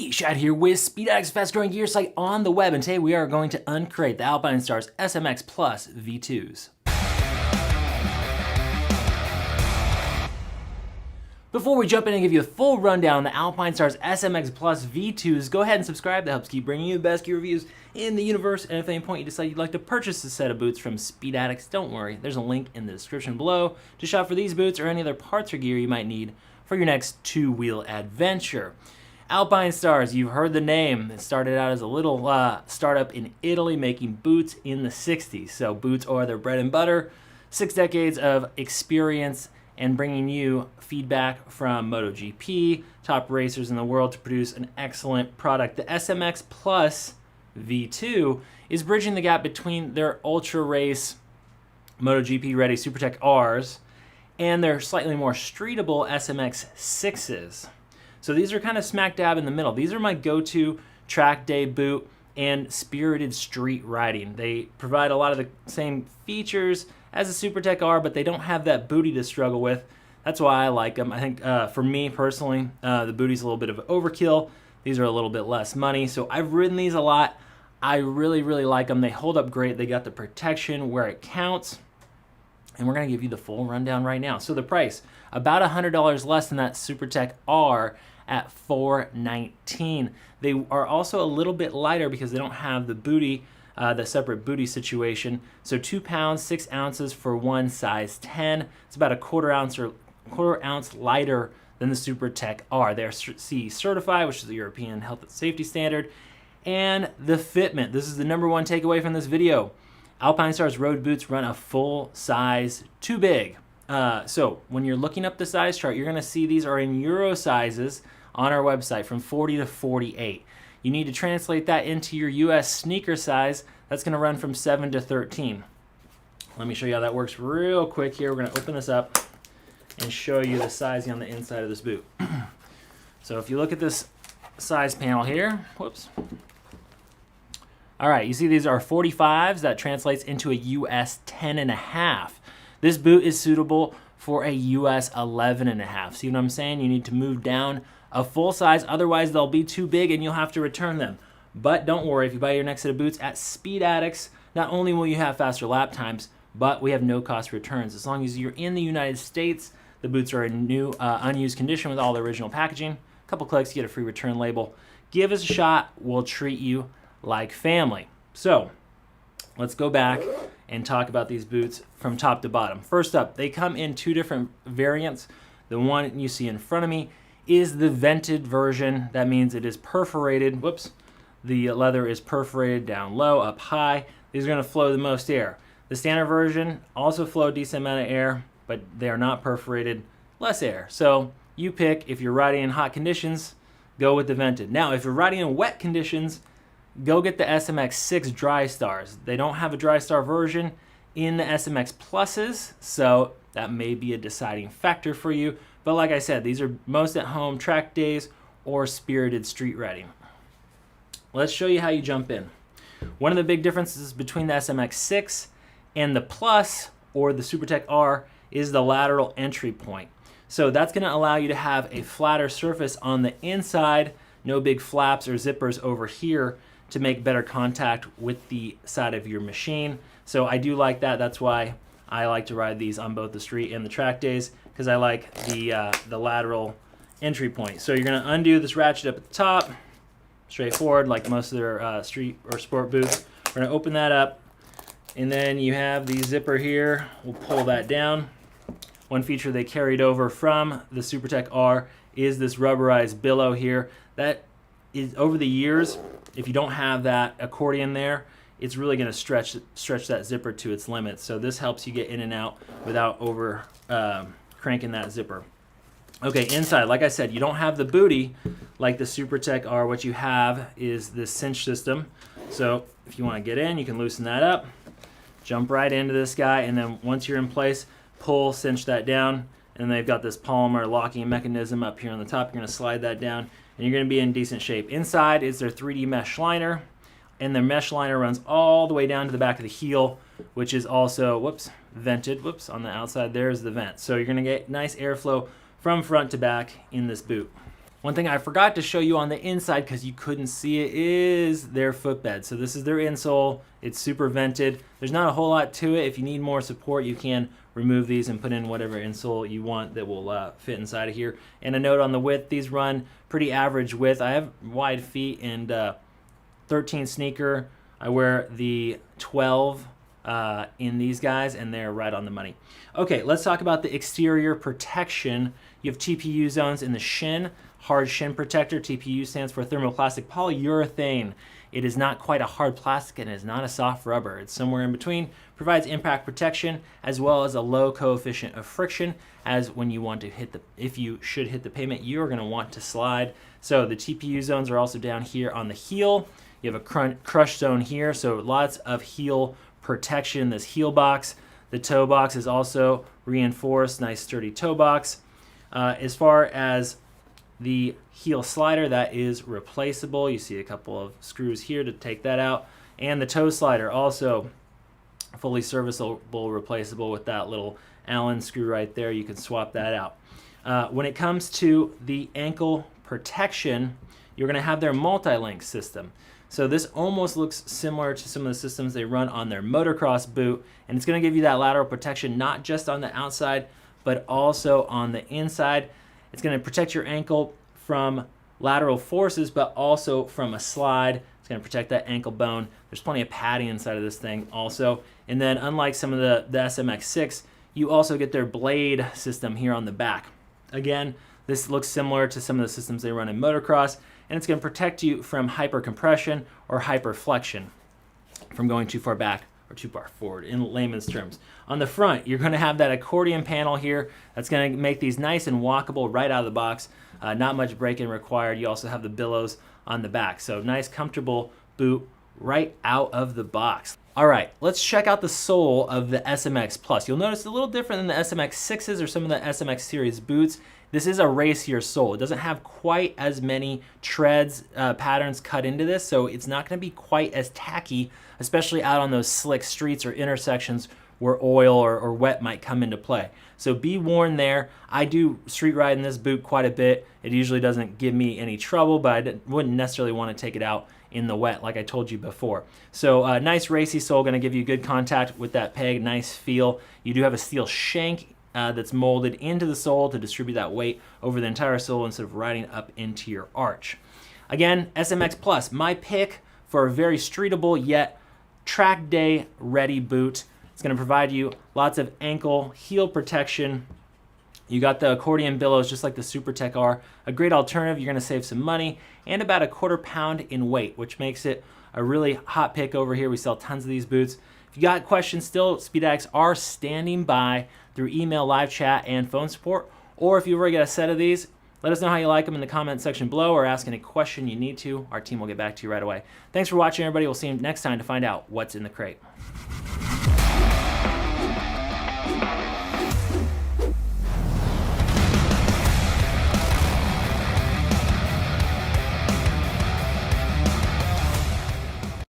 Hey, Shad here with SpeedAddicts, fast growing gear site on the web, and today we are going to uncrate the Alpinestars SMX Plus V2s. Before we jump in and give you a full rundown on the Alpinestars SMX Plus V2s, go ahead and subscribe. That helps keep bringing you the best gear reviews in the universe. And if at any point you decide you'd like to purchase a set of boots from SpeedAddicts, don't worry, there's a link in the description below to shop for these boots or any other parts or gear you might need for your next two-wheel adventure. Alpinestars, you've heard the name. It started out as a little startup in Italy making boots in the 60s. So boots are their bread and butter. 6 decades of experience and bringing you feedback from MotoGP, top racers in the world to produce an excellent product. The SMX Plus V2 is bridging the gap between their ultra race MotoGP ready SuperTech Rs and their slightly more streetable SMX 6s. So these are kind of smack dab in the middle. These are my go-to track day boot and spirited street riding. They provide a lot of the same features as a SuperTech R, but they don't have that booty to struggle with. That's why I like them. I think for me personally, the booty's a little bit of overkill. These are a little bit less money. So I've ridden these a lot. I really, really like them. They hold up great. They got the protection where it counts. And we're gonna give you the full rundown right now. So the price, about $100 less than that SuperTech R at $419. They are also a little bit lighter because they don't have the booty, the separate booty situation. So 2 pounds, 6 ounces for one size 10. It's about a quarter ounce lighter than the SuperTech R. They're CE certified, which is the European Health and Safety Standard. And the fitment, this is the #1 takeaway from this video. Alpinestars road boots run a full size too big. So when you're looking up the size chart, you're gonna see these are in Euro sizes on our website from 40 to 48. You need to translate that into your US sneaker size. That's gonna run from 7 to 13. Let me show you how that works real quick here. We're gonna open this up and show you the sizing on the inside of this boot. So if you look at this size panel here, whoops. All right, you see these are 45s. That translates into a US 10.5. This boot is suitable for a US 11.5. See what I'm saying? You need to move down a full size, otherwise they'll be too big and you'll have to return them. But don't worry, if you buy your next set of boots at SpeedAddicts, not only will you have faster lap times, but we have no cost returns. As long as you're in the United States, the boots are in new, unused condition with all the original packaging. A couple clicks, you get a free return label. Give us a shot, we'll treat you like family. So let's go back and talk about these boots from top to bottom. First up, they come in 2 different variants. The one you see in front of me is the vented version. That means it is perforated. Whoops. The leather is perforated down low, up high. These are gonna flow the most air. The standard version also flow a decent amount of air, but they are not perforated, less air. So you pick, if you're riding in hot conditions, go with the vented. Now, if you're riding in wet conditions, go get the SMX 6 Dry Stars. They don't have a Dry Star version in the SMX Pluses, so that may be a deciding factor for you. But like I said, these are most at home track days or spirited street riding. Let's show you how you jump in. One of the big differences between the SMX 6 and the Plus or the SuperTech R is the lateral entry point. So that's gonna allow you to have a flatter surface on the inside, no big flaps or zippers over here to make better contact with the side of your machine. So I do like that. That's why I like to ride these on both the street and the track days, because I like the lateral entry point. So you're gonna undo this ratchet up at the top, straightforward, like most of their street or sport boots. We're gonna open that up, and then you have the zipper here. We'll pull that down. One feature they carried over from the SuperTech R is this rubberized billow here. That is, over the years, if you don't have that accordion there, it's really going to stretch that zipper to its limits. So this helps you get in and out without over cranking that zipper. Okay, inside, like I said, you don't have the booty like the SuperTech R. What you have is this cinch system. So if you want to get in, you can loosen that up, jump right into this guy, and then once you're in place, pull, cinch that down, and they've got this polymer locking mechanism up here on the top. You're going to slide that down, and you're going to be in decent shape. Inside is their 3D mesh liner, and the mesh liner runs all the way down to the back of the heel, which is also, whoops, vented. Whoops, on the outside there's the vent. So you're going to get nice airflow from front to back in this boot. One thing I forgot to show you on the inside because you couldn't see it is their footbed. So this is their insole. It's super vented. There's not a whole lot to it. If you need more support, you can remove these and put in whatever insole you want that will fit inside of here. And a note on the width, these run pretty average width. I have wide feet and 13 sneaker. I wear the 12 in these guys, and they're right on the money. Okay, let's talk about the exterior protection. You have TPU zones in the shin, hard shin protector. TPU stands for thermoplastic polyurethane. It is not quite a hard plastic and it is not a soft rubber. It's somewhere in between. Provides impact protection as well as a low coefficient of friction, as when you want to if you should hit the pavement, you're going to want to slide. So the TPU zones are also down here on the heel. You have a crush zone here, so lots of heel protection in this heel box. The toe box is also reinforced, nice sturdy toe box. As far as the heel slider, that is replaceable. You see a couple of screws here to take that out. And the toe slider also fully serviceable, replaceable with that little Allen screw right there. You can swap that out. When it comes to the ankle protection, you're going to have their multi-link system. So this almost looks similar to some of the systems they run on their motocross boot, and it's going to give you that lateral protection not just on the outside, but also on the inside. It's going to protect your ankle from lateral forces, but also from a slide. It's going to protect that ankle bone. There's plenty of padding inside of this thing also. And then unlike some of the SMX6, you also get their blade system here on the back. Again, this looks similar to some of the systems they run in motocross, and it's going to protect you from hypercompression or hyperflexion from going too far back or too far forward in layman's terms. On the front, you're going to have that accordion panel here that's going to make these nice and walkable right out of the box. Not much braking required. You also have the billows on the back. So nice, comfortable boot right out of the box. All right, let's check out the sole of the SMX Plus. You'll notice it's a little different than the SMX6s or some of the SMX series boots. This is a racier sole. It doesn't have quite as many treads, patterns cut into this, so it's not going to be quite as tacky, especially out on those slick streets or intersections where oil or wet might come into play. So be warned there. I do street ride in this boot quite a bit. It usually doesn't give me any trouble, but I wouldn't necessarily want to take it out in the wet like I told you before. So nice racy sole, going to give you good contact with that peg, nice feel. You do have a steel shank that's molded into the sole to distribute that weight over the entire sole instead of riding up into your arch. Again, SMX Plus, my pick for a very streetable yet track day ready boot. It's going to provide you lots of ankle heel protection. You got the accordion billows just like the SuperTech are. A great alternative. You're going to save some money and about a quarter pound in weight, which makes it a really hot pick over here. We sell tons of these boots. If you got questions still, SpeedAddicts are standing by through email, live chat, and phone support. Or if you already got a set of these, let us know how you like them in the comment section below or ask any question you need to. Our team will get back to you right away. Thanks for watching, everybody. We'll see you next time to find out what's in the crate.